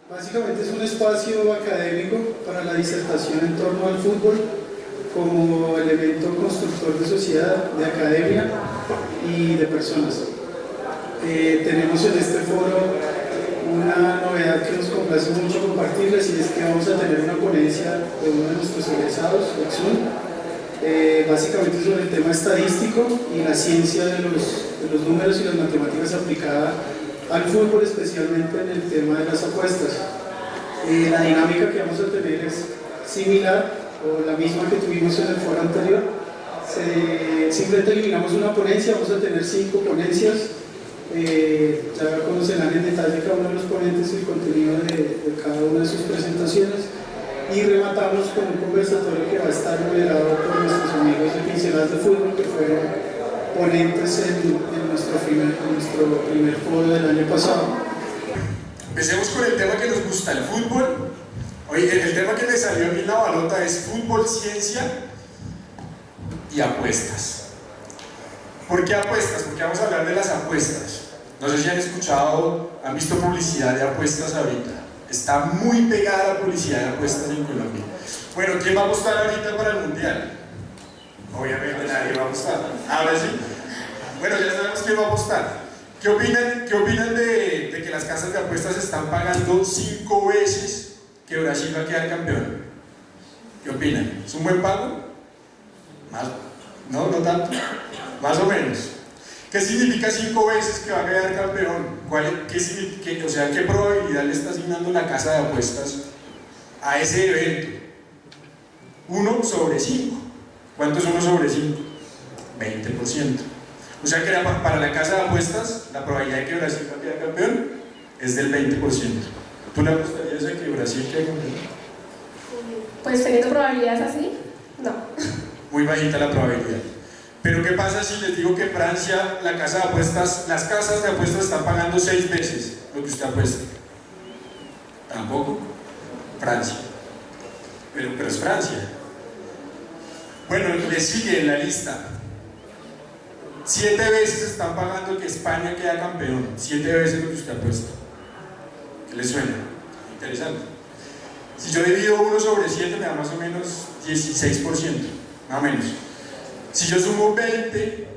Básicamente es un espacio académico para la disertación en torno al fútbol como elemento constructor de sociedad, de academia y de personas. Tenemos en este foro una novedad que nos complace mucho compartirles, y es que vamos a tener una ponencia de uno de nuestros egresados, Exun, básicamente sobre el tema estadístico y la ciencia de los números y las matemáticas aplicada al fútbol, especialmente en el tema de las apuestas. La dinámica que vamos a tener es similar o la misma que tuvimos en el foro anterior. Simplemente eliminamos una ponencia, vamos a tener 5 ponencias. Ya conocerán en detalle cada uno de los ponentes y el contenido de cada una de sus presentaciones, y rematamos con un conversatorio que va a estar moderado por nuestros amigos de Pinceladas de Fútbol, que fueron ponentes en nuestro primer foro del año pasado. Empecemos con el tema que nos gusta, el fútbol. Oye, el tema que le salió a mí en la balota es fútbol, ciencia y apuestas. ¿Por qué apuestas? Porque vamos a hablar de las apuestas. No sé si han escuchado, han visto publicidad de apuestas ahorita. Está muy pegada la publicidad de apuestas en Colombia. Bueno, ¿quién va a apostar ahorita para el Mundial? Obviamente nadie va a apostar. Ahora sí. Bueno, ya sabemos quién va a apostar. ¿Qué opinan de que las casas de apuestas están pagando 5 veces que Brasil va a quedar campeón? ¿Qué opinan? ¿Es un buen pago? ¿Más? No tanto. Más o menos. ¿Qué significa 5 veces que va a quedar campeón? ¿Qué probabilidad le está asignando la casa de apuestas a ese evento? 1 sobre 5. ¿Cuánto es 1 sobre 5? 20%. O sea que para la casa de apuestas, la probabilidad de que Brasil va a quedar campeón es del 20%. ¿Tú le apostarías a que Brasil quede campeón? Pues teniendo probabilidades así, no. Muy bajita la probabilidad. Pero ¿qué pasa si les digo que en Francia las casas de apuestas están pagando 6 veces lo que usted apuesta? ¿Tampoco? Francia. Pero es Francia. Bueno, le sigue en la lista. 7 veces están pagando que España queda campeón. 7 veces lo que usted apuesta. ¿Qué le suena? Interesante. Si yo divido 1 sobre 7 me da más o menos 16%, más o menos. Si yo sumo 20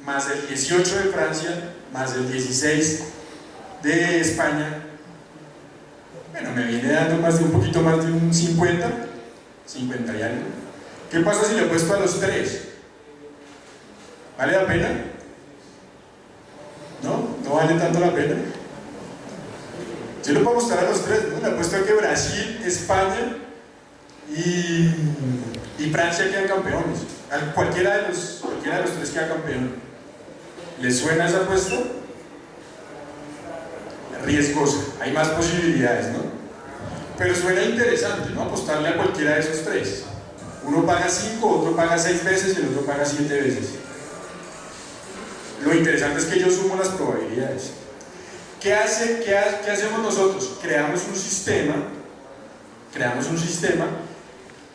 más el 18 de Francia más el 16 de España, bueno, me viene dando un poquito más de un 50 y algo. ¿Qué pasa si le apuesto a los 3? ¿Vale la pena? ¿No vale tanto la pena? Yo le puedo apostar a los 3, ¿no? Le apuesto a que Brasil, España y Francia quedan campeones. Cualquiera de los 3 queda campeón. ¿Les suena esa apuesta? Riesgosa, hay más posibilidades, ¿no? Pero suena interesante, ¿no? Apostarle a cualquiera de esos 3. Uno paga 5, otro paga 6 veces y el otro paga 7 veces. Lo interesante es que yo sumo las probabilidades. ¿Qué hacemos nosotros? Creamos un sistema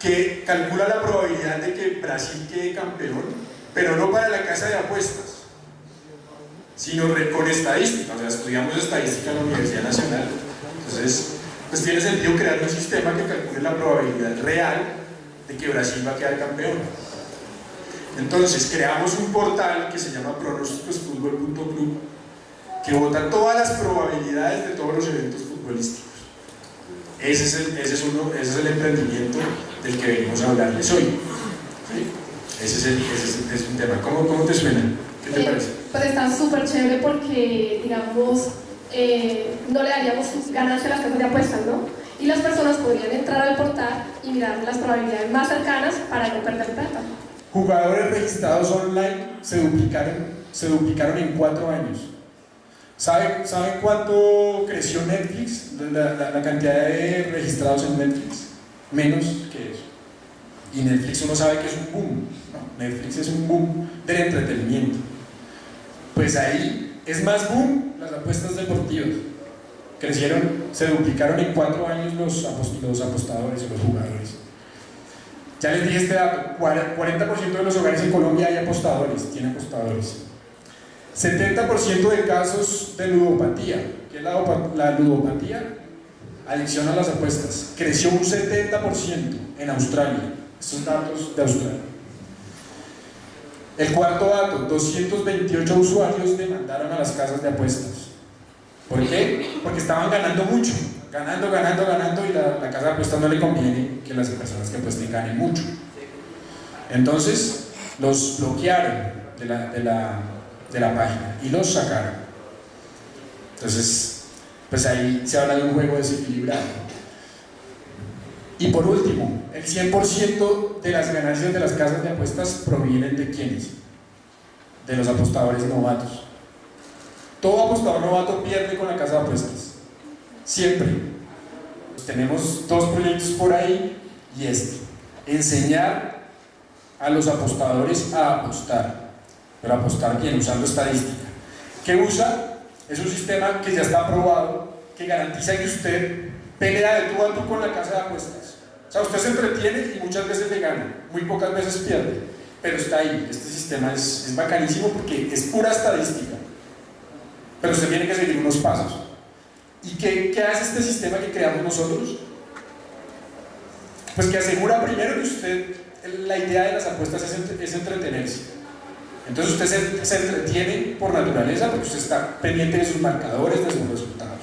que calcula la probabilidad de que Brasil quede campeón, pero no para la casa de apuestas, sino con estadística. O sea, estudiamos estadística en la Universidad Nacional. Entonces, pues tiene sentido crear un sistema que calcule la probabilidad real de que Brasil va a quedar campeón. Entonces, creamos un portal que se llama pronosticosfutbol.club, que bota todas las probabilidades de todos los eventos futbolísticos. Ese es el emprendimiento del que venimos a hablarles hoy. ¿Sí? Ese es un tema. ¿Cómo te suena? ¿Qué te parece? Pues está súper chévere porque, digamos, no le daríamos ganancia a las casas de apuestas, ¿no? Y las personas podrían entrar al portal y mirar las probabilidades más cercanas para no perder plata. Jugadores registrados online se duplicaron en 4 años. ¿Saben cuánto creció Netflix? La cantidad de registrados en Netflix. Menos que eso. Y Netflix uno sabe que es un boom, ¿no? Netflix es un boom del entretenimiento. Pues ahí es más boom las apuestas deportivas. Se duplicaron en 4 años los apostadores o los jugadores. Ya les dije este dato, 40% de los hogares en Colombia tienen apostadores. 70% de casos de ludopatía. ¿Qué es la ludopatía? adicción a las apuestas, creció un 70% en Australia. Estos datos de Australia. El cuarto dato, 228 usuarios demandaron a las casas de apuestas. ¿Por qué? Porque estaban ganando mucho, ganando, y la casa de apuestas no le conviene que las personas que apuesten ganen mucho. Entonces, los bloquearon de la página y los sacaron. Entonces, pues ahí se habla de un juego desequilibrado. Y por último, el 100% de las ganancias de las casas de apuestas provienen de ¿quiénes? De los apostadores novatos. Todo apostador novato pierde con la casa de apuestas. Siempre. Tenemos dos proyectos por ahí y enseñar a los apostadores a apostar, pero apostar bien, usando estadística. ¿Qué usa? Es un sistema que ya está aprobado, que garantiza que usted pelea de tú a tú con la casa de apuestas. O sea, usted se entretiene y muchas veces le gana, muy pocas veces pierde, pero está ahí. Este sistema es bacanísimo porque es pura estadística, pero usted tiene que seguir unos pasos. ¿Y qué hace este sistema que creamos nosotros? Pues que asegura primero que usted, la idea de las apuestas es entretenerse. Entonces usted se entretiene por naturaleza porque usted está pendiente de sus marcadores, de sus resultados.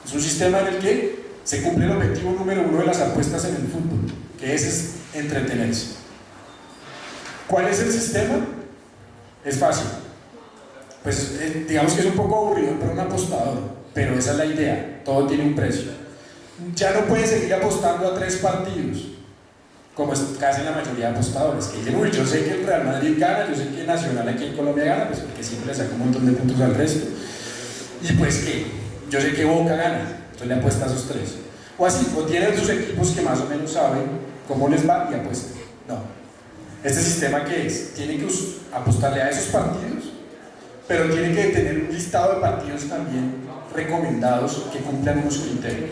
Es un sistema en el que se cumple el objetivo número 1 de las apuestas en el fútbol, que es entretenerse. ¿Cuál es el sistema? Es fácil. Pues digamos que es un poco aburrido para un apostador, pero esa es la idea, todo tiene un precio. Ya no puede seguir apostando a 3 partidos, como es casi la mayoría de apostadores, que dicen, uy, yo sé que el Real Madrid gana, yo sé que Nacional aquí en Colombia gana, pues porque siempre le saca un montón de puntos al resto. Y pues que yo sé que Boca gana, entonces le apuesta a esos 3. O así, o tienen sus equipos que más o menos saben cómo les va y apuestan. No. Este sistema, ¿qué es? Tiene que apostarle a esos partidos, pero tiene que tener un listado de partidos también recomendados que cumplan unos criterios.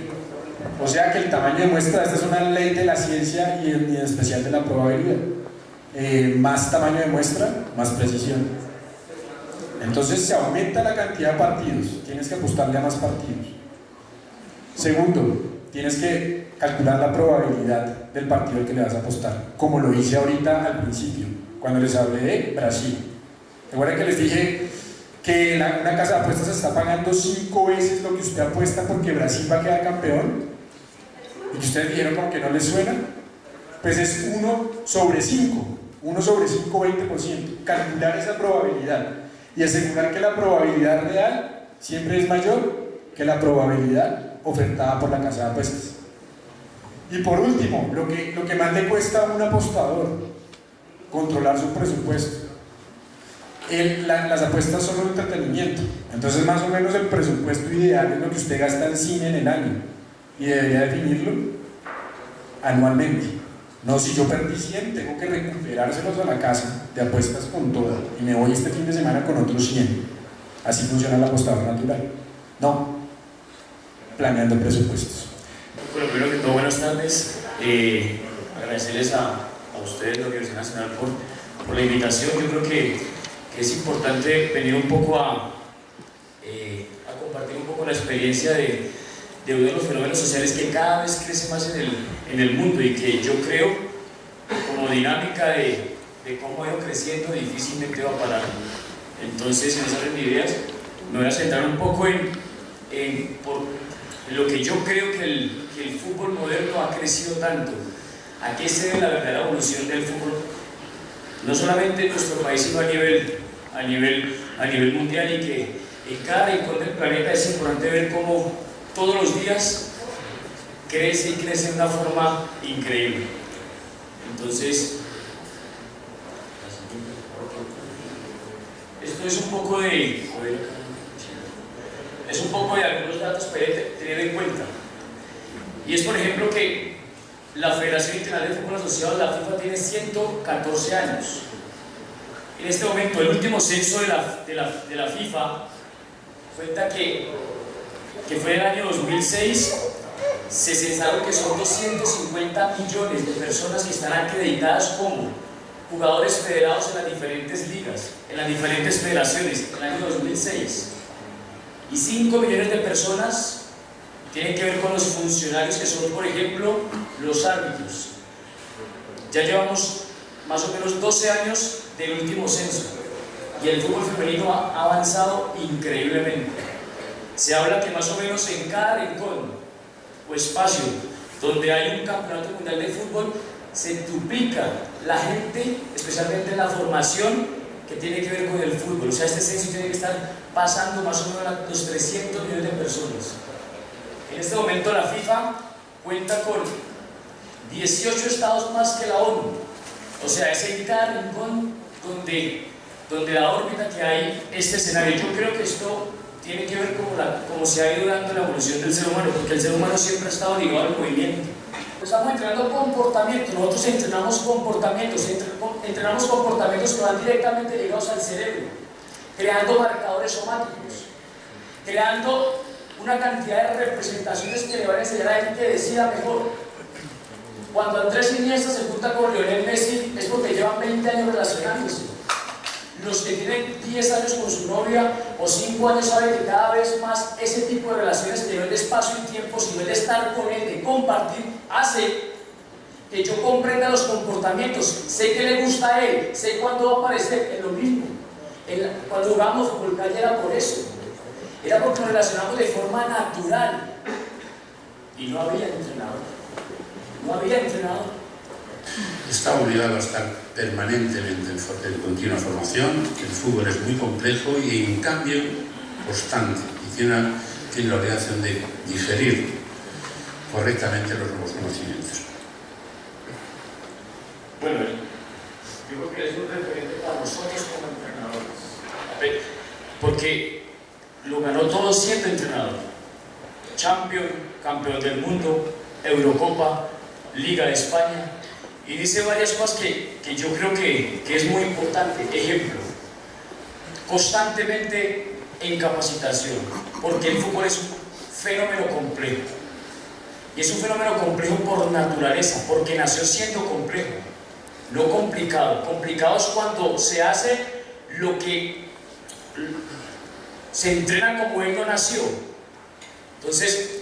O sea que el tamaño de muestra, esta es una ley de la ciencia y en especial de la probabilidad. Más tamaño de muestra, más precisión. Entonces se aumenta la cantidad de partidos, tienes que apostarle a más partidos. Segundo, tienes que calcular la probabilidad del partido al que le vas a apostar, como lo hice ahorita al principio, cuando les hablé de Brasil. Recuerden que les dije que una casa de apuestas está pagando 5 veces lo que usted apuesta porque Brasil va a quedar campeón, y que ustedes dijeron como que no les suena. Pues es 1 sobre 5, 20%. Calcular esa probabilidad y asegurar que la probabilidad real siempre es mayor que la probabilidad ofertada por la casa de apuestas. Y por último, lo que más le cuesta a un apostador, controlar su presupuesto. Las apuestas son un entretenimiento, entonces más o menos el presupuesto ideal es lo que usted gasta en cine en el año y debería definirlo anualmente. No, si yo perdí 100, tengo que recuperárselos a la casa de apuestas con todo y me voy este fin de semana con otros 100. Así funciona el apostador natural. No, planeando presupuestos. Bueno, primero que todo, buenas tardes. Agradecerles a ustedes, la Universidad Nacional, por la invitación. Yo creo que es importante venir un poco a compartir un poco la experiencia de uno de los fenómenos sociales que cada vez crece más en el mundo y que yo creo, como dinámica de cómo ha ido creciendo, difícilmente va a parar. Entonces, en esas ideas, me voy a centrar un poco en lo que yo creo que el fútbol moderno ha crecido tanto. ¿A qué se debe la verdadera evolución del fútbol? No solamente en nuestro país, sino a nivel mundial, y que en cada rincón del planeta es importante ver cómo todos los días crece y crece de una forma increíble. Entonces, esto es un poco de algunos datos para tener en cuenta. Y es, por ejemplo, que la Federación Internacional de Fútbol Asociado, la FIFA, tiene 114 años. En este momento, el último censo de la FIFA cuenta que fue en el año 2006, se censaron que son 250 millones de personas que están acreditadas como jugadores federados en las diferentes ligas, en las diferentes federaciones, en el año 2006. Y 5 millones de personas tiene que ver con los funcionarios que son, por ejemplo, los árbitros. Ya llevamos más o menos 12 años del último censo y el fútbol femenino ha avanzado increíblemente. Se habla que más o menos en cada rincón o espacio donde hay un campeonato mundial de fútbol se duplica la gente, especialmente en la formación que tiene que ver con el fútbol. O sea, este censo tiene que estar pasando más o menos a los 300 millones de personas. En este momento la FIFA cuenta con 18 estados más que la ONU. O sea, es en cada rincón donde la órbita que hay este escenario. Yo creo que esto tiene que ver como se ha ido dando la evolución del ser humano, porque el ser humano siempre ha estado ligado al movimiento. Estamos entrenando comportamientos, nosotros entrenamos comportamientos que van directamente ligados al cerebro, creando marcadores somáticos, creando una cantidad de representaciones que le van a enseñar a él que decida mejor. Cuando Andrés Iniesta se junta con Lionel Messi es porque llevan 20 años relacionándose. Los que tienen 10 años con su novia o 5 años saben que cada vez más ese tipo de relaciones que no es de espacio y tiempo, sino de estar con él, de compartir, hace que yo comprenda los comportamientos, sé que le gusta a él, sé cuándo va a aparecer, es lo mismo. Cuando jugamos fútbol calle era por eso, era porque nos relacionamos de forma natural y no había entrenador. Está obligado a estar permanentemente en continua formación. El fútbol es muy complejo y en cambio constante y tiene la obligación de digerir correctamente los nuevos conocimientos. Bueno, yo creo que es un referente para nosotros como entrenadores, porque lo ganó todo siendo entrenador. Campeón del mundo, Eurocopa, Liga de España, y dice varias cosas que yo creo que es muy importante. Ejemplo, constantemente en capacitación, porque el fútbol es un fenómeno complejo, y es un fenómeno complejo por naturaleza, porque nació siendo complejo, no complicado. Complicado es cuando se hace lo que se entrena como él no nació. Entonces,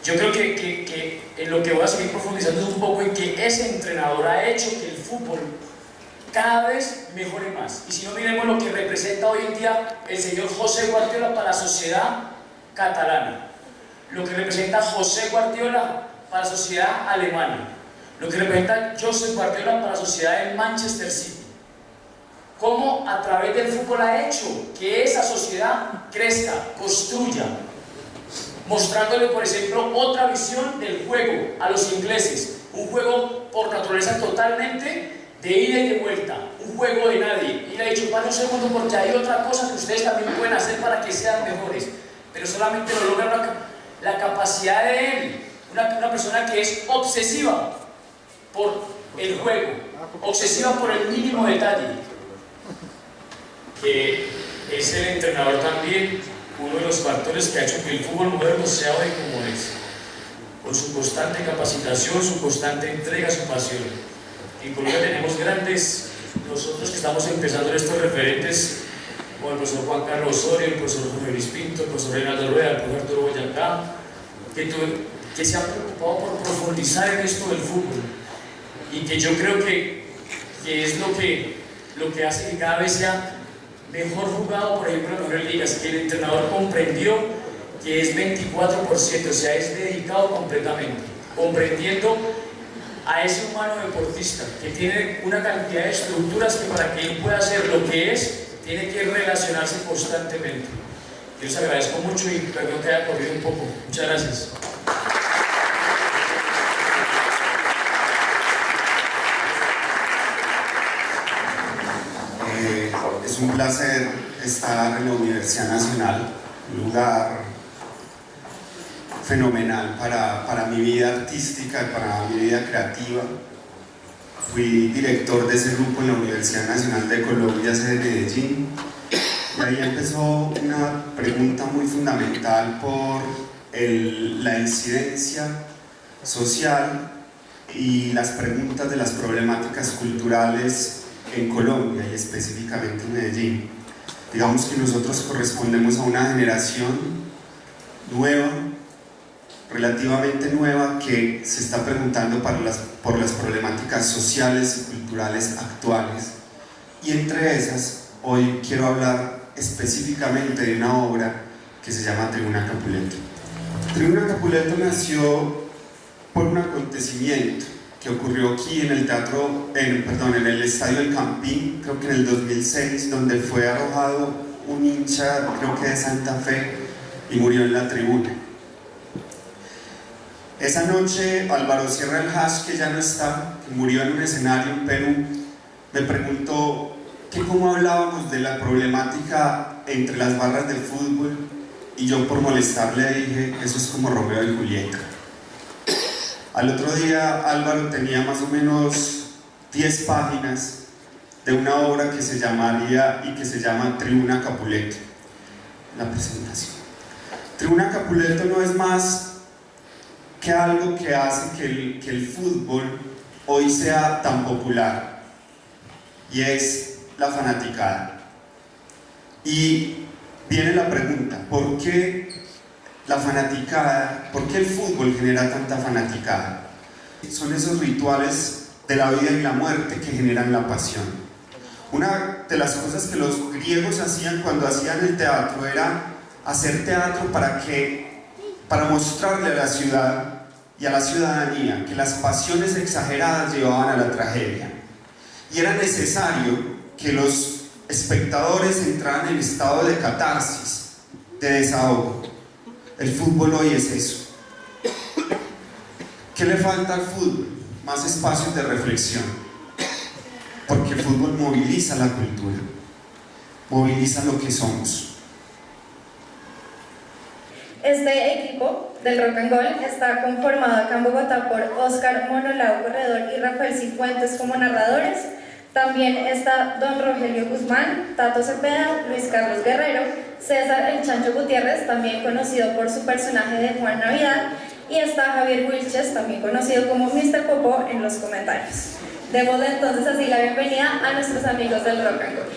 yo creo que en lo que voy a seguir profundizando es un poco en que ese entrenador ha hecho que el fútbol cada vez mejore más. Y si no, miremos lo que representa hoy en día el señor José Guardiola para la sociedad catalana, lo que representa José Guardiola para la sociedad alemana, lo que representa Josep Guardiola para la sociedad del Manchester City. Cómo a través del fútbol ha hecho que esa sociedad crezca, construya, mostrándole, por ejemplo, otra visión del juego a los ingleses, un juego por naturaleza totalmente de ida y de vuelta, un juego de nadie. Y le he dicho, para un segundo, porque hay otra cosa que ustedes también pueden hacer para que sean mejores, pero solamente lo logra la capacidad de él, una persona que es obsesiva por el juego, obsesiva por el mínimo detalle, que es el entrenador también, uno de los factores que ha hecho que el fútbol moderno sea hoy como es, con su constante capacitación, su constante entrega, su pasión. En Colombia tenemos grandes, nosotros que estamos empezando en estos referentes, como el profesor Juan Carlos Osorio, el profesor Jorge Luis Pinto, el profesor Reinaldo Rueda, el profesor Arturo Boyacá, que se han preocupado por profundizar en esto del fútbol, y que yo creo que es lo que hace que cada vez sea mejor jugado, por ejemplo, en mejores ligas, que el entrenador comprendió que es 24%, o sea, es dedicado completamente, comprendiendo a ese humano deportista que tiene una cantidad de estructuras que para que él pueda hacer lo que es, tiene que relacionarse constantemente. Yo les agradezco mucho y perdón que haya corrido un poco. Muchas gracias. Es un placer estar en la Universidad Nacional, un lugar fenomenal para mi vida artística y para mi vida creativa. Fui director de ese grupo en la Universidad Nacional de Colombia, sede de Medellín, y ahí empezó una pregunta muy fundamental por la incidencia social y las preguntas de las problemáticas culturales en Colombia y específicamente en Medellín. Digamos que nosotros correspondemos a una generación nueva relativamente nueva que se está preguntando por las problemáticas sociales y culturales actuales. Y entre esas, hoy quiero hablar específicamente de una obra que se llama Tribuna Capuleto. Tribuna Capuleto nació por un acontecimiento que ocurrió aquí en el Estadio El Campín, creo que en el 2006, donde fue arrojado un hincha, creo que de Santa Fe, y murió en la tribuna. Esa noche, Álvaro Sierra El Hash, que ya no está, que murió en un escenario en Perú, me preguntó que cómo hablábamos de la problemática entre las barras del fútbol, y yo por molestarle dije, eso es como Romeo y Julieta. Al otro día Álvaro tenía más o menos 10 páginas de una obra que se llama Tribuna Capuleto. La presentación. Tribuna Capuleto no es más que algo que hace que el fútbol hoy sea tan popular, y es la fanaticada. Y viene la pregunta, ¿por qué la fanaticada? ¿Por qué el fútbol genera tanta fanaticada? Son esos rituales de la vida y la muerte que generan la pasión. Una de las cosas que los griegos hacían cuando hacían el teatro era hacer teatro para mostrarle a la ciudad y a la ciudadanía que las pasiones exageradas llevaban a la tragedia. Y era necesario que los espectadores entraran en estado de catarsis, de desahogo. El fútbol hoy es eso. ¿Qué le falta al fútbol? Más espacios de reflexión. Porque el fútbol moviliza la cultura, moviliza lo que somos. Este equipo del Rock and Gold está conformado acá en Bogotá por Óscar Monolao Corredor y Rafael Cifuentes como narradores. También está Don Rogelio Guzmán, Tato Cepeda, Luis Carlos Guerrero, César El Chancho Gutiérrez, también conocido por su personaje de Juan Navidad, y está Javier Wilches, también conocido como Mr. Popó en los comentarios. Demos entonces así la bienvenida a nuestros amigos del Rock and Gold.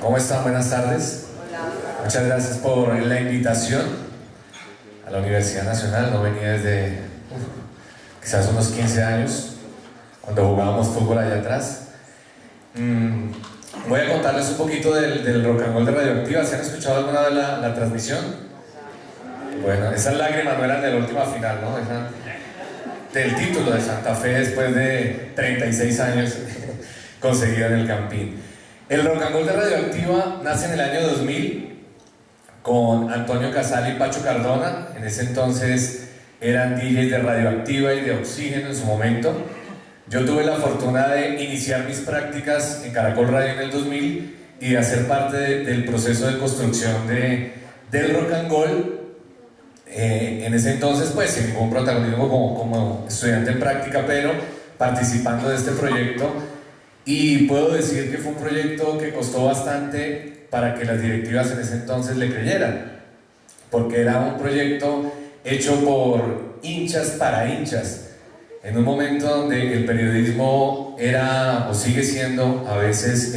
¿Cómo están? Buenas tardes. Muchas gracias por la invitación a la Universidad Nacional. No venía desde quizás unos 15 años, cuando jugábamos fútbol allá atrás. Voy a contarles un poquito del Rock and Roll de Radioactiva. ¿Se han escuchado alguna vez la transmisión? Bueno, esas lágrimas no eran de la última final, ¿no? Del título de Santa Fe después de 36 años conseguido en el Campín. El Rock and Roll de Radioactiva nace en el año 2000 con Antonio Casal y Pacho Cardona. En ese entonces eran DJs de Radioactiva y de Oxígeno en su momento. Yo tuve la fortuna de iniciar mis prácticas en Caracol Radio en el 2000 y de hacer parte del proceso de construcción del Rock and Roll. En ese entonces, pues, sin ningún protagonismo como estudiante en práctica, pero participando de este proyecto. Y puedo decir que fue un proyecto que costó bastante para que las directivas en ese entonces le creyeran, porque era un proyecto hecho por hinchas para hinchas, en un momento donde el periodismo era o sigue siendo a veces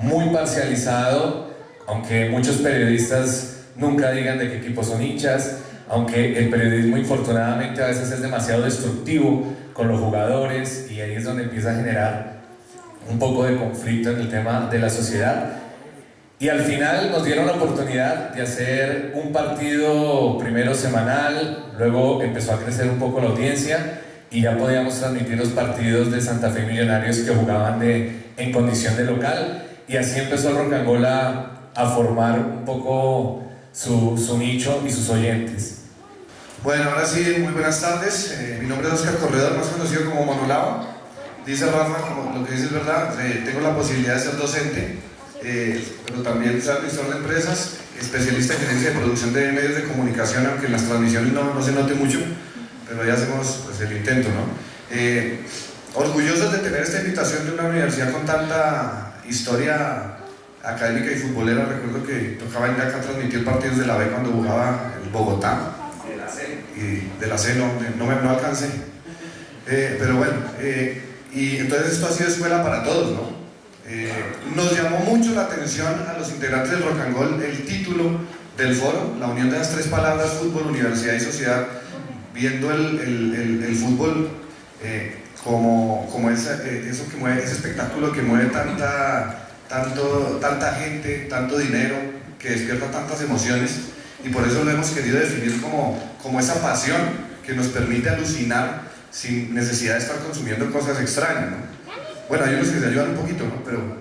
muy parcializado, aunque muchos periodistas nunca digan de qué equipo son hinchas, aunque el periodismo infortunadamente a veces es demasiado destructivo con los jugadores, y ahí es donde empieza a generar un poco de conflicto en el tema de la sociedad. Y al final nos dieron la oportunidad de hacer un partido primero semanal, luego empezó a crecer un poco la audiencia y ya podíamos transmitir los partidos de Santa Fe Millonarios que jugaban en condición de local, y así empezó el Rock and Roll a formar un poco su nicho y sus oyentes. Bueno, ahora sí, muy buenas tardes. Mi nombre es Oscar Corredor, más conocido como Monolao. Dice Rafa, como lo que dice es verdad, tengo la posibilidad de ser docente, pero también soy administrador de empresas, especialista en gerencia de producción de medios de comunicación, aunque en las transmisiones no se note mucho, pero ya hacemos pues, el intento, ¿no? Orgullosos de tener esta invitación de una universidad con tanta historia académica y futbolera. Recuerdo que tocaba ir acá a transmitir partidos de la B cuando jugaba el Bogotá, y de la C no alcancé, pero bueno, y entonces esto ha sido escuela para todos, ¿no? Nos llamó mucho la atención a los integrantes del Rock and Roll el título del foro, la unión de las tres palabras fútbol, universidad y sociedad, viendo el fútbol como eso que mueve, ese espectáculo que mueve tanta gente, tanto dinero, que despierta tantas emociones, y por eso lo hemos querido definir como esa pasión que nos permite alucinar sin necesidad de estar consumiendo cosas extrañas, ¿no? Bueno, hay unos que se ayudan un poquito, ¿no? Pero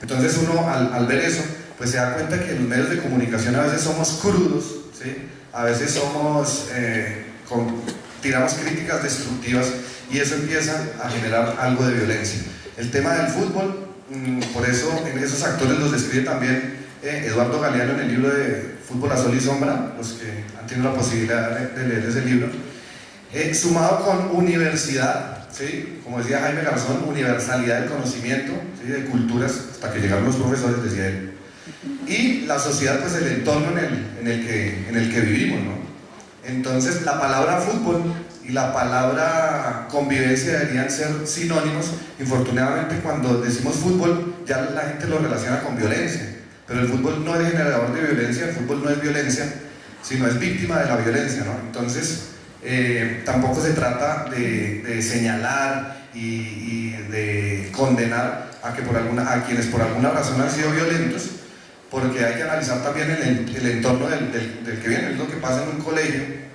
entonces uno al ver eso, pues se da cuenta que en los medios de comunicación a veces somos crudos, ¿sí? A veces tiramos críticas destructivas, y eso empieza a generar algo de violencia. El tema del fútbol, por eso en esos actores los describe también Eduardo Galeano en el libro de Fútbol a Sol y Sombra, los que han tenido la posibilidad de leer ese libro, sumado con universidad, ¿sí? Como decía Jaime Garzón, universalidad del conocimiento, ¿sí? De culturas, hasta que llegaron los profesores, decía él, y la sociedad, pues el entorno en el que vivimos, ¿no? Entonces la palabra fútbol y la palabra convivencia deberían ser sinónimos. Infortunadamente, cuando decimos fútbol ya la gente lo relaciona con violencia, pero el fútbol no es generador de violencia, el fútbol no es violencia, sino es víctima de la violencia, ¿no? Entonces tampoco se trata de señalar y de condenar a quienes por alguna razón han sido violentos, porque hay que analizar también el entorno del que viene. Es lo que pasa en un colegio,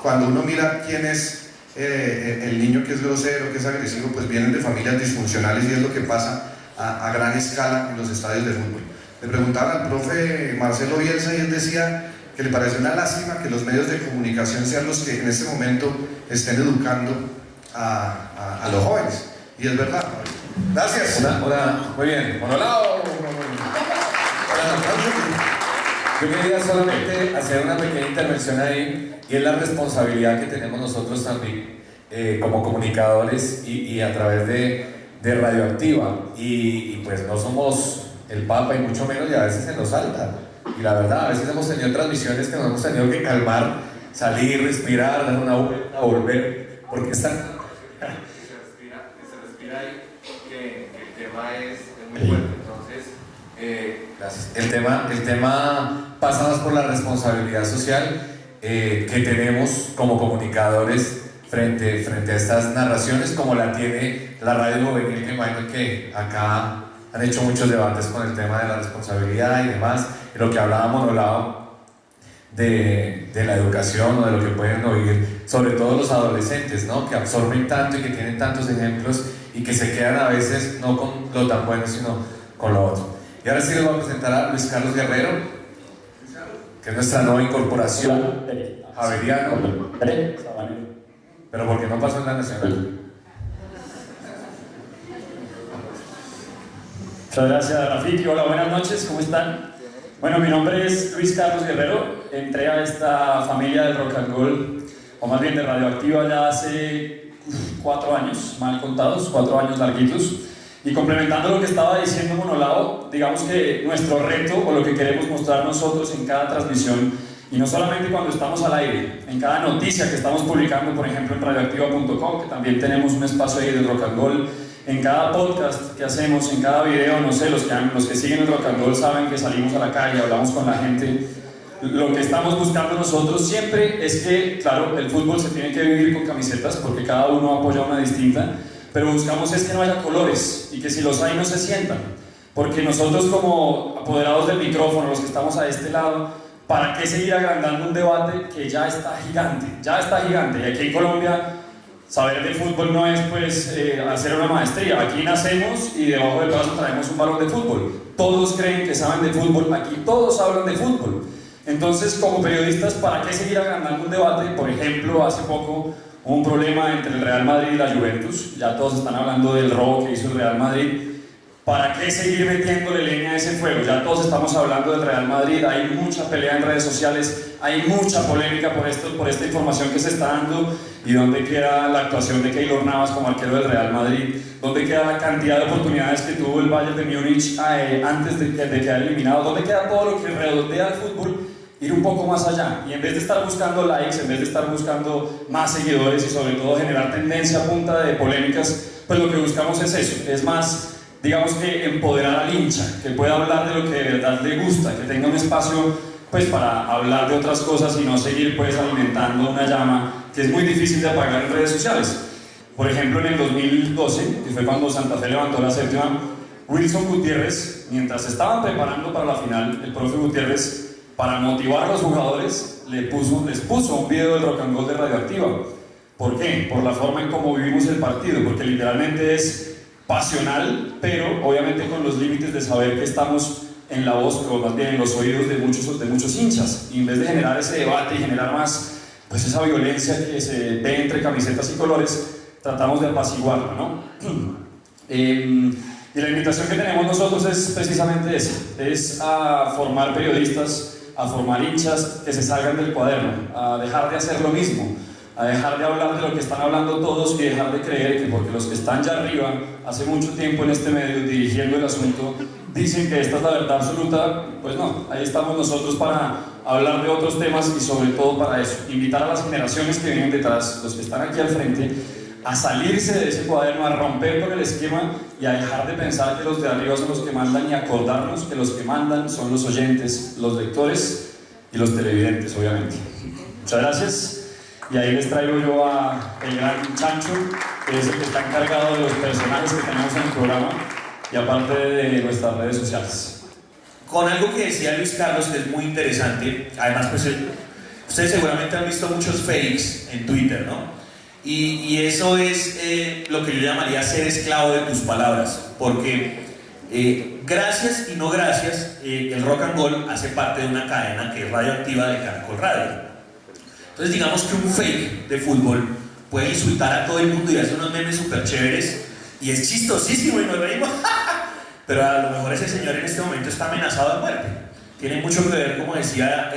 cuando uno mira quién es el niño que es grosero, que es agresivo, pues vienen de familias disfuncionales, y es lo que pasa a gran escala en los estadios de fútbol. Le preguntaban al profe Marcelo Bielsa y él decía que le parece una lástima que los medios de comunicación sean los que en este momento estén educando a los jóvenes, y es verdad. Gracias. Muy bien, Monolao. Yo quería solamente hacer una pequeña intervención ahí, y es la responsabilidad que tenemos nosotros también como comunicadores y a través de Radioactiva, y pues no somos el Papa y mucho menos, y a veces se nos salta, y la verdad a veces hemos tenido transmisiones que nos hemos tenido que calmar, salir, respirar, dar una vuelta, volver, porque están... se respira ahí, que el tema es muy fuerte. Entonces gracias. El tema pasa más por la responsabilidad social que tenemos como comunicadores frente a estas narraciones, como la tiene la Radio Juvenil, que imagino que acá han hecho muchos debates con el tema de la responsabilidad y demás, y lo que hablábamos Monolao de la educación, o de lo que pueden oír, sobre todo los adolescentes, ¿no? Que absorben tanto y que tienen tantos ejemplos, y que se quedan a veces no con lo tan bueno, sino con lo otro. Y ahora sí les voy a presentar a Luis Carlos Guerrero, que es nuestra nueva incorporación, javeriano, pero porque no pasó en la nacional. Muchas gracias, Rafiki. Hola, buenas noches, ¿cómo están? Bueno, mi nombre es Luis Carlos Guerrero. Entré a esta familia del Rock and Roll, o más bien de Radioactiva, ya hace 4 años, mal contados, 4 años larguitos. Y complementando lo que estaba diciendo Monolao, digamos que nuestro reto, o lo que queremos mostrar nosotros en cada transmisión, y no solamente cuando estamos al aire, en cada noticia que estamos publicando, por ejemplo en radioactiva.com, que también tenemos un espacio ahí del Rock and Roll, en cada podcast que hacemos, en cada video, no sé, los que siguen el Rock and Roll saben que salimos a la calle, hablamos con la gente. Lo que estamos buscando nosotros siempre es que, claro, el fútbol se tiene que vivir con camisetas, porque cada uno apoya una distinta, pero buscamos es que no haya colores, y que si los hay no se sientan. porque nosotros como apoderados del micrófono, los que estamos a este lado, ¿para qué seguir agrandando un debate que ya está gigante? Ya está gigante, y aquí en Colombia saber de fútbol no es pues hacer una maestría. Aquí nacemos y debajo del brazo traemos un balón de fútbol. Todos creen que saben de fútbol, aquí todos hablan de fútbol. Entonces, como periodistas, ¿para qué seguir agrandando un debate? Por ejemplo, hace poco hubo un problema entre el Real Madrid y la Juventus. Ya todos están hablando del robo que hizo el Real Madrid. ¿Para qué seguir metiéndole leña a ese fuego? Ya todos estamos hablando del Real Madrid, hay mucha pelea en redes sociales, hay mucha polémica por esta información que se está dando. ¿Y dónde queda la actuación de Keylor Navas como arquero del Real Madrid? ¿Dónde queda la cantidad de oportunidades que tuvo el Bayern de Múnich antes de quedar eliminado? ¿Dónde queda todo lo que redondea el fútbol? Ir un poco más allá, y en vez de estar buscando likes, en vez de estar buscando más seguidores y sobre todo generar tendencia a punta de polémicas, pues lo que buscamos es eso, es más, digamos que empoderar al hincha, que pueda hablar de lo que de verdad le gusta, que tenga un espacio pues para hablar de otras cosas y no seguir pues alimentando una llama que es muy difícil de apagar en redes sociales. Por ejemplo, en el 2012, que fue cuando Santa Fe levantó la séptima, Wilson Gutiérrez, mientras estaban preparando para la final, el profe Gutiérrez, para motivar a los jugadores, les puso un video del Rock and Roll de Radioactiva. ¿Por qué? Por la forma en cómo vivimos el partido, porque literalmente es pasional, pero obviamente con los límites de saber que estamos en la voz, o más bien en los oídos de muchos hinchas, y en vez de generar ese debate y generar más pues esa violencia que se ve entre camisetas y colores, tratamos de apaciguarla, ¿no? Y la invitación que tenemos nosotros es precisamente esa, es a formar periodistas, a formar hinchas que se salgan del cuaderno, a dejar de hacer lo mismo, a dejar de hablar de lo que están hablando todos y dejar de creer que porque los que están ya arriba, hace mucho tiempo en este medio dirigiendo el asunto, dicen que esta es la verdad absoluta. Pues no, ahí estamos nosotros para hablar de otros temas y sobre todo para eso, invitar a las generaciones que vienen detrás, los que están aquí al frente, a salirse de ese cuaderno, a romper con el esquema y a dejar de pensar que los de arriba son los que mandan y acordarnos que los que mandan son los oyentes, los lectores y los televidentes, obviamente. Muchas gracias. Y ahí les traigo yo a el gran Chancho, que es el que está encargado de los personajes que tenemos en el programa y aparte de nuestras redes sociales. Con algo que decía Luis Carlos, que es muy interesante, además pues ustedes seguramente han visto muchos fakes en Twitter, ¿no? Y eso es lo que yo llamaría ser esclavo de tus palabras, porque gracias y no gracias, el Rock and Roll hace parte de una cadena que es radioactiva de Caracol Radio. Entonces digamos que un fake de fútbol puede insultar a todo el mundo y hacer unos memes súper chéveres y es chistosísimo y nos reímos, pero a lo mejor ese señor en este momento está amenazado de muerte. Tiene mucho que ver, como decía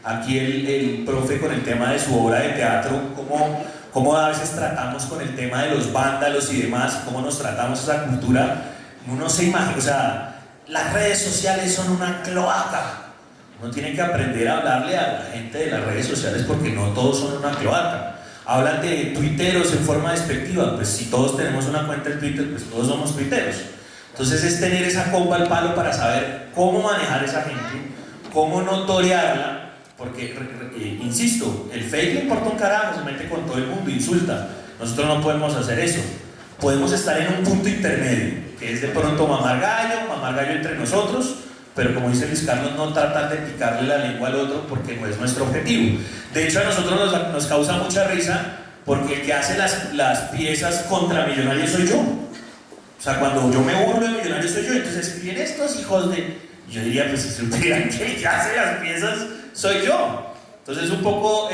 aquí el profe, con el tema de su obra de teatro, cómo a veces tratamos con el tema de los vándalos y demás, cómo nos tratamos esa cultura. Uno se imagina, o sea, las redes sociales son una cloaca. Uno tiene que aprender a hablarle a la gente de las redes sociales porque no todos son una cloaca. Hablan de tuiteros en forma despectiva, pues si todos tenemos una cuenta en Twitter, pues todos somos tuiteros. Entonces es tener esa comba al palo para saber cómo manejar a esa gente, cómo no torearla, porque, insisto, el fake le importa un carajo, se mete con todo el mundo, insulta. Nosotros no podemos hacer eso. Podemos estar en un punto intermedio, que es de pronto mamar gallo entre nosotros, pero como dice Luis Carlos, no tratar de picarle la lengua al otro porque no es nuestro objetivo. De hecho, a nosotros nos causa mucha risa porque el que hace las piezas contra Millonarios soy yo. O sea, cuando yo me burlo de Millonarios soy yo, entonces escriben estos hijos de... Yo diría, pues si supieran que el que hace las piezas soy yo. Entonces es un poco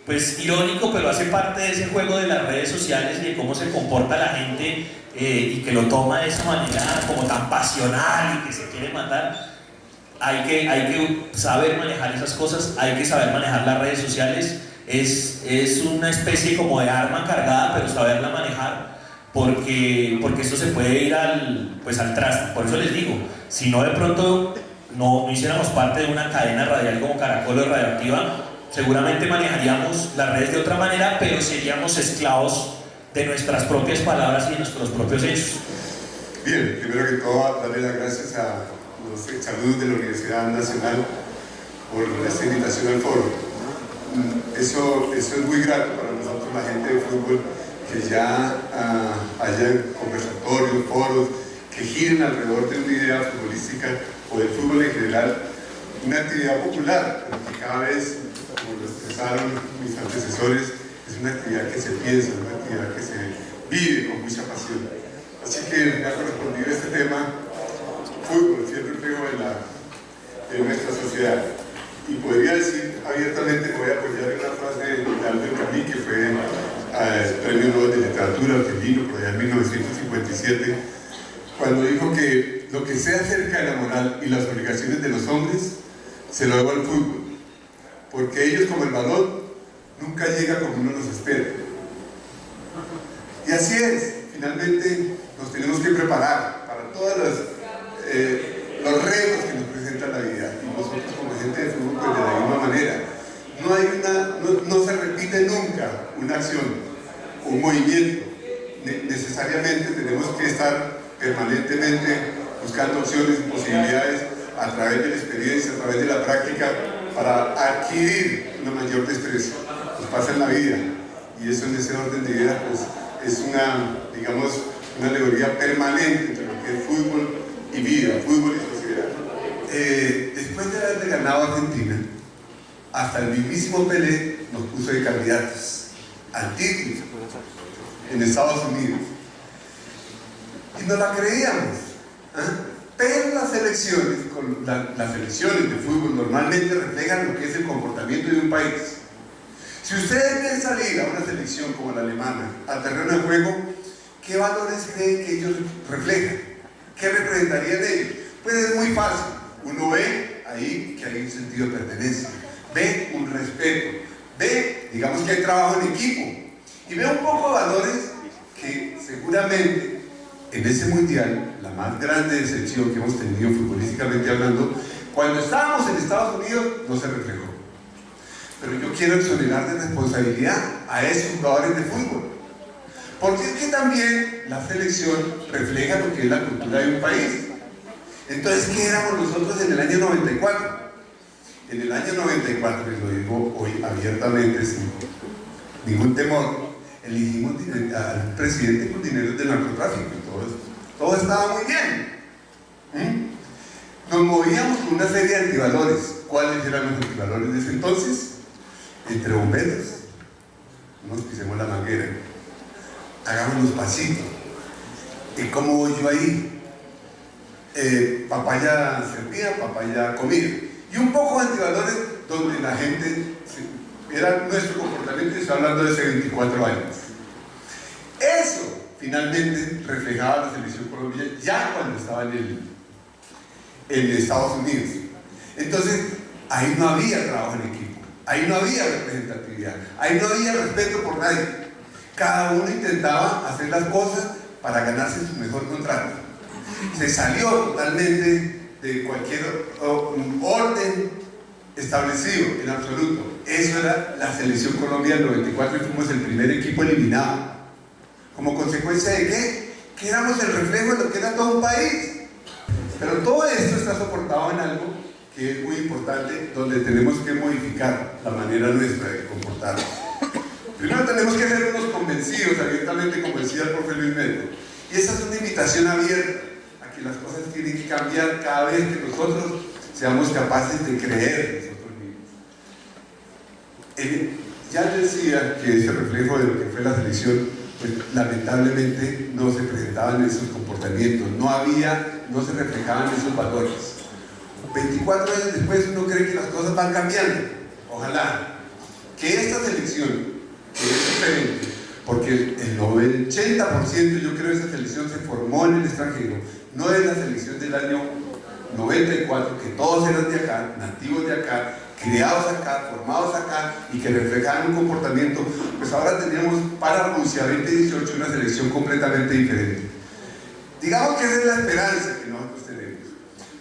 pues irónico, pero hace parte de ese juego de las redes sociales y de cómo se comporta la gente y que lo toma de esa manera como tan pasional y que se quiere matar. Hay que saber manejar esas cosas, hay que saber manejar las redes sociales. Es una especie como de arma cargada, pero saberla manejar, porque esto se puede ir al traste. Por eso les digo, si no de pronto no hiciéramos parte de una cadena radial como Caracol o Radioactiva, seguramente manejaríamos las redes de otra manera, pero seríamos esclavos de nuestras propias palabras y de nuestros propios hechos. Bien, primero que todo, darle las gracias a los exalumnos de la Universidad Nacional por esta invitación al foro. Eso es muy grato para nosotros, la gente de fútbol, que ya haya conversatorios, foros, que giren alrededor de una idea futbolística o del fútbol en general, una actividad popular, pero que cada vez, como lo expresaron mis antecesores, es una actividad que se piensa, una actividad que se vive con mucha pasión. Así que me ha correspondido este tema, fútbol, siendo reflejo de nuestra sociedad. Y podría decir abiertamente, voy a apoyar una frase de Albert Camus, que fue Premio Nobel de Literatura argentino por allá en 1957, cuando dijo que lo que sea acerca de la moral y las obligaciones de los hombres se lo debo al fútbol, porque ellos, como el balón, nunca llega como uno los espera. Y así es, finalmente nos tenemos que preparar para todos los retos que nos presenta la vida, y nosotros como gente de fútbol pues de la misma manera. No se repite nunca una acción, un movimiento. Necesariamente tenemos que estar permanentemente buscando opciones y posibilidades a través de la experiencia, a través de la práctica, para adquirir una mayor destreza. Nos pasa en la vida, y eso en ese orden de vida pues es digamos, una alegoría permanente entre lo que es fútbol y vida, fútbol y sociedad. Después de haber ganado a Argentina, hasta el mismísimo Pelé nos puso de candidatos al título en Estados Unidos. Y no la creíamos. Pero las elecciones de fútbol normalmente reflejan lo que es el comportamiento de un país. Si ustedes ven salir a una selección como la alemana al terreno de juego, ¿qué valores creen que ellos reflejan? ¿Qué representarían ellos? Pues es muy fácil. Uno ve ahí que hay un sentido de pertenencia, ve un respeto, ve, digamos, que hay trabajo en equipo, y ve un poco de valores que seguramente en ese mundial, la más grande decepción que hemos tenido futbolísticamente hablando, cuando estábamos en Estados Unidos no se reflejó. Pero yo quiero exonerar de responsabilidad a esos jugadores de fútbol, porque es que también la selección refleja lo que es la cultura de un país. Entonces, ¿qué éramos nosotros en el año 94? En el año 94, y lo digo hoy abiertamente, sin ningún temor, elegimos al presidente con dinero del narcotráfico y todo eso. Todo estaba muy bien. Nos movíamos con una serie de antivalores. ¿Cuáles eran los antivalores de ese entonces? Entre bomberos, no nos pisemos la manguera, hagámonos pasitos. ¿Y cómo voy yo ahí? Papaya servida, papaya comida. Y un poco de antivalores donde la gente, era nuestro comportamiento, y estoy hablando de hace 24 años. Eso finalmente reflejaba la selección colombiana ya cuando estaba en Estados Unidos. Entonces, ahí no había trabajo en equipo, ahí no había representatividad, ahí no había respeto por nadie. Cada uno intentaba hacer las cosas para ganarse su mejor contrato. Se salió totalmente de cualquier orden establecido, en absoluto. Eso era la selección Colombia del 94, y fuimos el primer equipo eliminado. ¿Como consecuencia de qué? Que éramos el reflejo de lo que era todo un país. Pero todo esto está soportado en algo que es muy importante, donde tenemos que modificar la manera nuestra de comportarnos. Primero tenemos que ser unos convencidos abiertamente, como decía el profe Luis Melo. Y esa es una invitación abierta a que las cosas tienen que cambiar cada vez que nosotros seamos capaces de creer en nosotros mismos. Ya decía que ese reflejo de lo que fue la selección, pues lamentablemente no se presentaban esos comportamientos, no se reflejaban esos valores. 24 años después uno cree que las cosas van cambiando. Ojalá que esta selección, que es diferente, porque el 80% yo creo de esa selección se formó en el extranjero, no es la selección del año 94, que todos eran de acá, nativos de acá, criados acá, formados acá, y que reflejaban un comportamiento. Pues ahora tenemos para Rusia 2018 una selección completamente diferente. Digamos que esa es la esperanza que nosotros tenemos.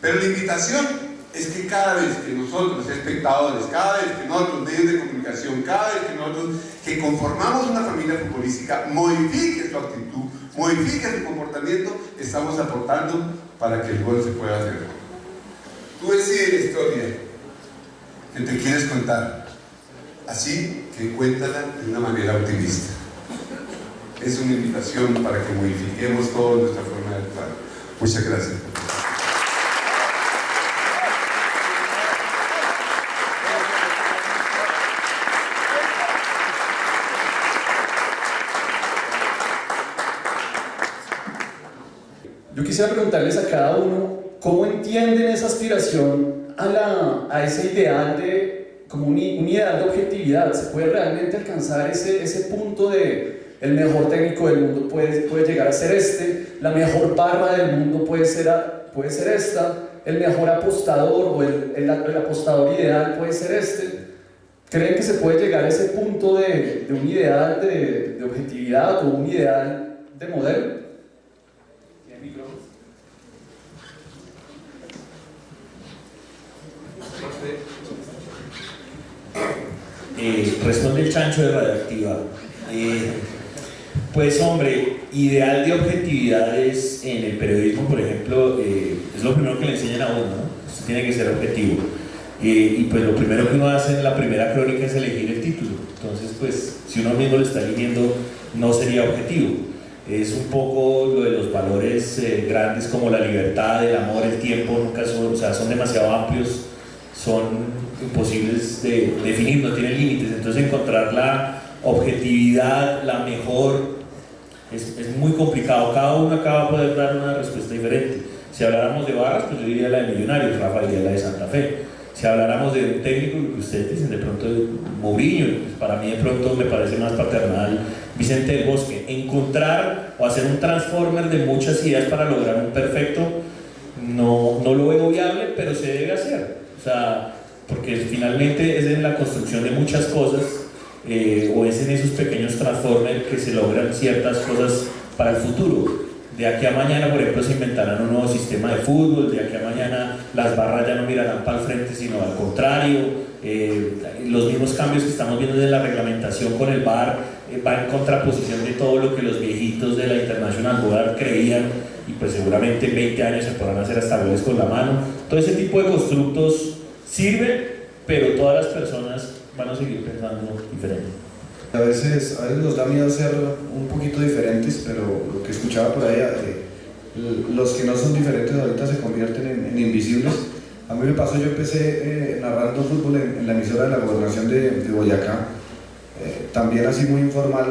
Pero la invitación es que cada vez que nosotros, espectadores, cada vez que nosotros, medios de comunicación, cada vez que nosotros, que conformamos una familia futbolística, modifique su actitud, modifique su comportamiento, estamos aportando para que el gol se pueda hacer. Tú decides la historia que te quieres contar, así que cuéntala de una manera optimista. Es una invitación para que modifiquemos toda nuestra forma de actuar. Muchas gracias. Yo quisiera preguntarles a cada uno cómo entienden esa aspiración a ese ideal de, como un ideal de objetividad. ¿Se puede realmente alcanzar ese punto de el mejor técnico del mundo puede llegar a ser este, la mejor barra del mundo puede ser esta, el mejor apostador o el apostador ideal puede ser este? ¿Creen que se puede llegar a ese punto de un ideal de objetividad o un ideal de modelo? Responde el chancho de Radioactiva. Pues hombre, ideal de objetividad es en el periodismo, por ejemplo, es lo primero que le enseñan a uno, ¿no? Usted tiene que ser objetivo. Y pues lo primero que uno hace en la primera crónica es elegir el título. Entonces, pues, si uno mismo lo está eligiendo, no sería objetivo. Es un poco lo de los valores grandes como la libertad, el amor, el tiempo, nunca son, o sea, son demasiado amplios, son imposibles de definir, no tienen límites. Entonces encontrar la objetividad, la mejor, es muy complicado. Cada uno acá va a poder dar una respuesta diferente. Si habláramos de barras, pues yo diría la de Millonarios, Rafa diría la de Santa Fe. Si habláramos de un técnico, que ustedes dicen de pronto Mourinho, pues para mí de pronto me parece más paternal Vicente del Bosque. Encontrar o hacer un transformer de muchas ideas para lograr un perfecto, no lo veo viable, pero se debe hacer. O sea, porque finalmente es en la construcción de muchas cosas, o es en esos pequeños transformers que se logran ciertas cosas para el futuro. De aquí a mañana, por ejemplo, se inventarán un nuevo sistema de fútbol, de aquí a mañana las barras ya no mirarán para el frente, sino al contrario. Los mismos cambios que estamos viendo de la reglamentación con el VAR va en contraposición de todo lo que los viejitos de la International Board creían, y pues seguramente en 20 años se podrán hacer hasta goles con la mano. Todo ese tipo de constructos sirve, pero todas las personas van a seguir pensando diferente. A veces nos da miedo ser un poquito diferentes, pero lo que escuchaba por ahí, los que no son diferentes ahorita se convierten en invisibles. A mí me pasó, yo empecé narrando fútbol en la emisora de la Gobernación de Boyacá, también así muy informal,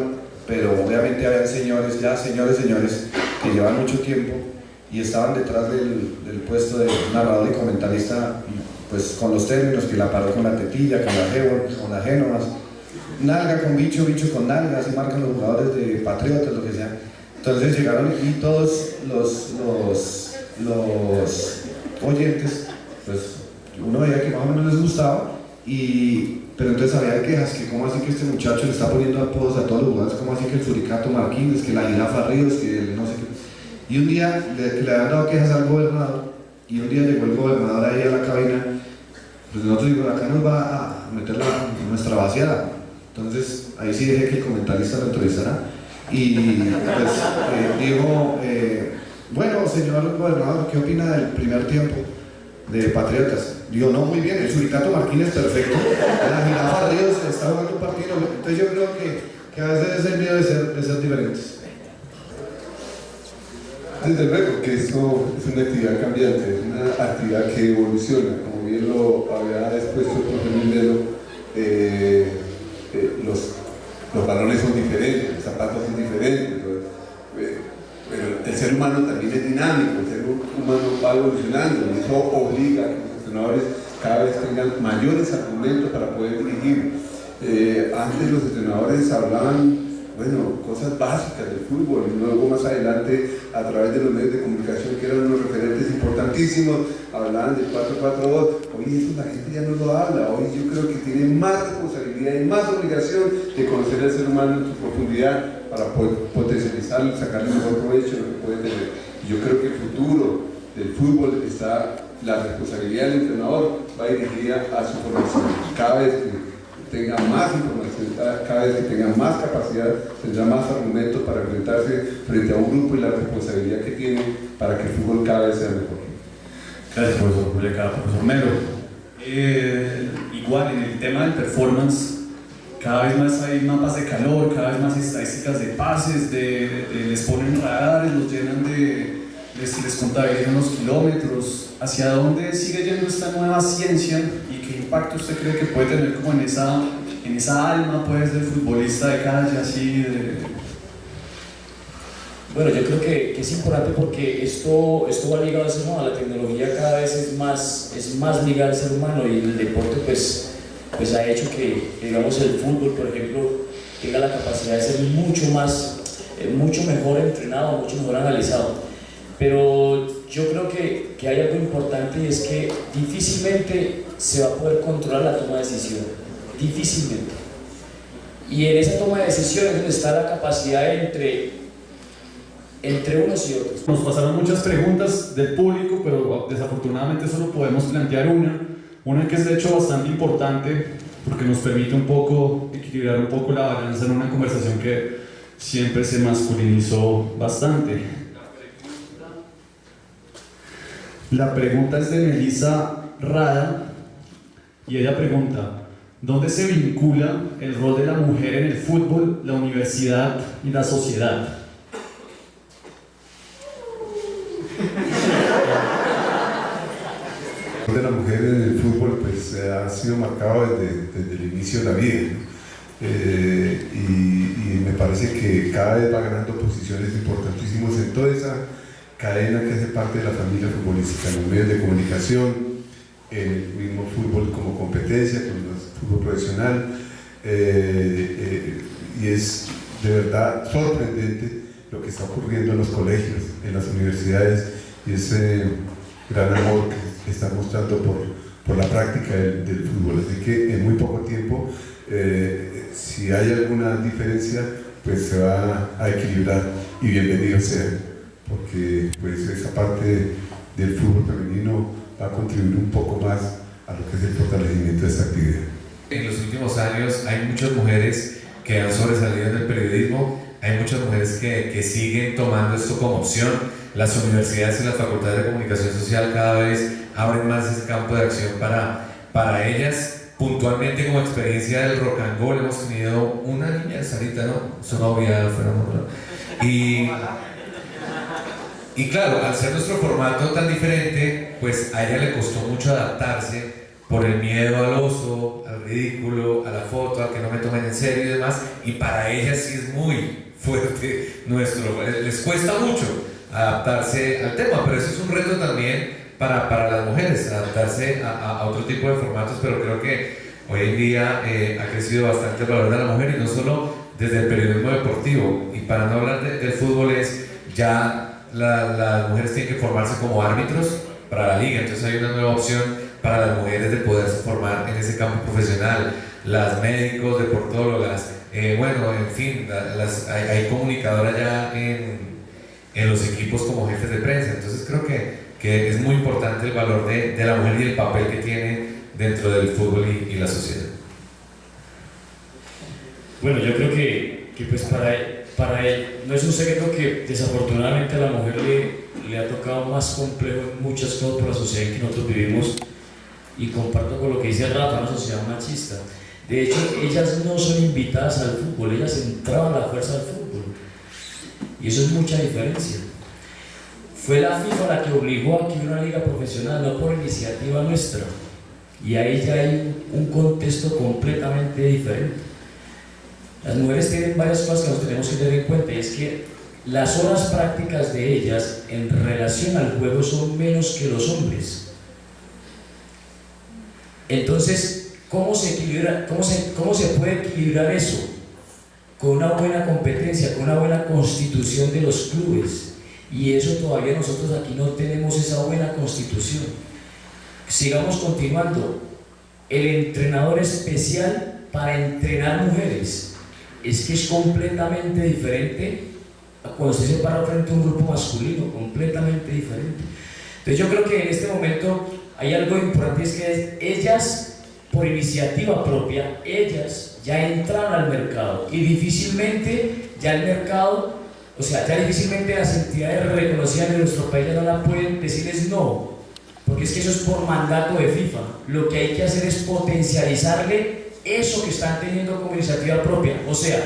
pero obviamente habían señores que llevan mucho tiempo y estaban detrás del puesto de narrador y comentarista, pues con los términos, que la paró con la tetilla, con la génomas, nalga con bicho, bicho con nalga, así marcan los jugadores de Patriotas, lo que sea. Entonces llegaron y todos los oyentes, pues uno veía que más o menos les gustaba, pero entonces había quejas, que cómo así que este muchacho le está poniendo apodos a todos los jugadores, cómo así que el Suricato Martínez, que la Jirafa Ríos, que el no sé qué. Y un día le habían dado quejas al gobernador, y un día llegó el gobernador ahí a la cabina, pues nosotros digo, acá nos va a meter nuestra vaciada. Entonces ahí sí dejé que el comentarista lo entrevistara y pues dijo, bueno, señor gobernador, ¿qué opina del primer tiempo de Patriotas? Digo, no, muy bien, el Suricato Martínez perfecto, la Jirafa Ríos está jugando un partido. Entonces yo creo que a veces es el miedo de ser diferentes. Desde luego que esto es una actividad cambiante, es una actividad que evoluciona, como bien lo había expuesto el profesor Melo. Los balones son diferentes, los zapatos son diferentes, pero el ser humano también es dinámico, el ser humano va evolucionando y eso obliga a que los entrenadores cada vez tengan mayores argumentos para poder dirigir. Antes los entrenadores hablaban, bueno, cosas básicas del fútbol, y luego más adelante a través de los medios de comunicación, que eran unos referentes importantísimos, hablaban del 4-4-2. Hoy eso la gente ya no lo habla, hoy yo creo que tiene más responsabilidad y más obligación de conocer al ser humano en su profundidad para poder potencializarlo, sacarle mejor provecho de lo que puede tener. Y yo creo que el futuro del fútbol está, la responsabilidad del entrenador va dirigida a su formación. Cada vez que tenga más información, cada vez que tenga más capacidad, tendrá más argumentos para enfrentarse frente a un grupo y la responsabilidad que tiene para que el fútbol cada vez sea mejor. Gracias, profesor Julián. Profesor Melo, igual en el tema del performance, cada vez más hay mapas de calor, cada vez más estadísticas de pases, les ponen radares, los llenan de les contabilizan los kilómetros. ¿Hacia dónde sigue yendo esta nueva ciencia y qué impacto usted cree que puede tener como en esa alma pues del futbolista de calle, así de... Bueno, yo creo que es importante porque esto va ligado a eso, ¿no? A la tecnología cada vez es más ligada al ser humano, y el deporte pues ha hecho que, digamos, el fútbol, por ejemplo, tenga la capacidad de ser mucho mejor entrenado, mucho mejor analizado. Pero yo creo que hay algo importante, y es que difícilmente se va a poder controlar la toma de decisión, difícilmente. Y en esa toma de decisiones es donde está la capacidad entre unos y otros. Nos pasaron muchas preguntas del público, pero desafortunadamente solo podemos plantear una que es de hecho bastante importante porque nos permite un poco equilibrar un poco la balanza en una conversación que siempre se masculinizó bastante. La pregunta es de Melissa Rada y ella pregunta: ¿dónde se vincula el rol de la mujer en el fútbol, la universidad y la sociedad? El rol de la mujer en el fútbol pues ha sido marcado desde el inicio de la vida, ¿no? Y me parece que cada vez va ganando posiciones importantísimas en toda esa cadena que hace parte de la familia futbolística, en los medios de comunicación, en el mismo fútbol como competencia, con el fútbol profesional, y es de verdad sorprendente lo que está ocurriendo en los colegios, en las universidades, y ese gran amor que están mostrando por la práctica del fútbol. Así que en muy poco tiempo, si hay alguna diferencia, pues se va a equilibrar, y bienvenido sea, porque pues esa parte del fútbol femenino va a contribuir un poco más a lo que es el fortalecimiento de esta actividad. En los últimos años hay muchas mujeres que han sobresalido en el periodismo, hay muchas mujeres que siguen tomando esto como opción. Las universidades y las facultades de comunicación social cada vez abren más ese campo de acción para ellas. Puntualmente, como experiencia del Rock and Roll, hemos tenido una niña, Sarita, ¿no? Su novia, y claro, al ser nuestro formato tan diferente, pues a ella le costó mucho adaptarse por el miedo al oso, al ridículo, a la foto, a que no me tomen en serio y demás, y para ella sí es muy fuerte les cuesta mucho adaptarse al tema, pero eso es un reto también para las mujeres, adaptarse a otro tipo de formatos, pero creo que hoy en día ha crecido bastante el valor de la mujer, y no solo desde el periodismo deportivo, y para no hablar del fútbol, es ya las mujeres tienen que formarse como árbitros para la liga, entonces hay una nueva opción para las mujeres de poderse formar en ese campo profesional, las médicos, deportólogas, bueno, en fin, hay comunicadoras ya en los equipos como jefes de prensa, entonces creo que es muy importante el valor de la mujer y el papel que tiene dentro del fútbol y la sociedad. Bueno, yo creo que pues para él no es un secreto que desafortunadamente a la mujer le ha tocado más complejo en muchas cosas por la sociedad en que nosotros vivimos, y comparto con lo que dice Rafa, una sociedad machista. De hecho, ellas no son invitadas al fútbol, ellas entraban a la fuerza del fútbol, y eso es mucha diferencia. Fue la FIFA la que obligó a que hubiera una liga profesional, no por iniciativa nuestra, y ahí ya hay un contexto completamente diferente. Las mujeres tienen varias cosas que nosotros tenemos que tener en cuenta, y es que las horas prácticas de ellas en relación al juego son menos que los hombres. Entonces, ¿cómo se puede equilibrar eso? Con una buena competencia, con una buena constitución de los clubes, y eso todavía nosotros aquí no tenemos esa buena constitución. Sigamos continuando. El entrenador especial para entrenar mujeres, es que es completamente diferente a cuando usted se para frente a un grupo masculino, completamente diferente. Entonces yo creo que en este momento hay algo importante, es que ellas, por iniciativa propia, ellas ya entraron al mercado, y difícilmente ya el mercado, ya difícilmente las entidades reconocidas de nuestro país ya no la pueden decirles no, porque es que eso es por mandato de FIFA. Lo que hay que hacer es potencializarle eso que están teniendo como iniciativa propia. O sea,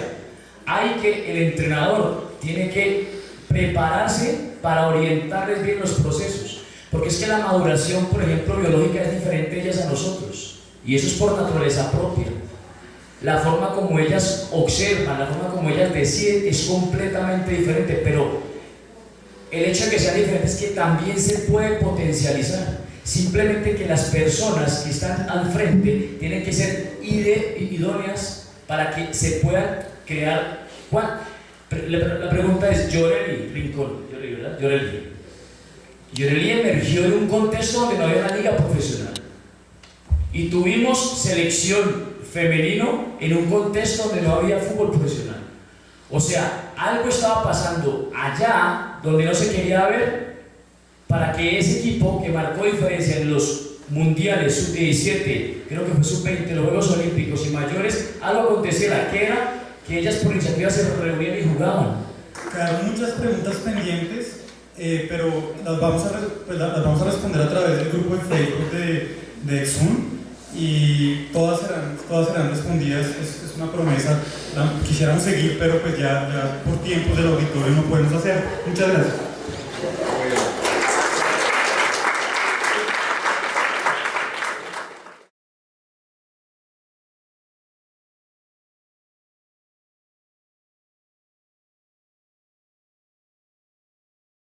el entrenador tiene que prepararse para orientarles bien los procesos. Porque es que la maduración, por ejemplo, biológica es diferente ellas a nosotros, y eso es por naturaleza propia. La forma como ellas observan, la forma como ellas deciden es completamente diferente, pero el hecho de que sea diferente es que también se puede potencializar. Simplemente que las personas que están al frente tienen que ser idóneas para que se puedan crear. La pregunta es, Yoreli Rincón, ¿verdad? Yoreli emergió en un contexto donde no había una liga profesional y tuvimos selección femenino en un contexto donde no había fútbol profesional. O sea, algo estaba pasando allá donde no se quería ver para que ese equipo que marcó diferencia en los mundiales sub-17, creo que fue sub-20, los Juegos Olímpicos y mayores, algo aconteciera, que era que ellas por iniciativa se reunían y jugaban. Quedaron muchas preguntas pendientes, pero las vamos a responder a través del grupo de Facebook de Exun, y todas serán respondidas. Es una promesa. Quisiéramos seguir, pero pues ya por tiempos del auditorio no podemos hacer. Muchas gracias.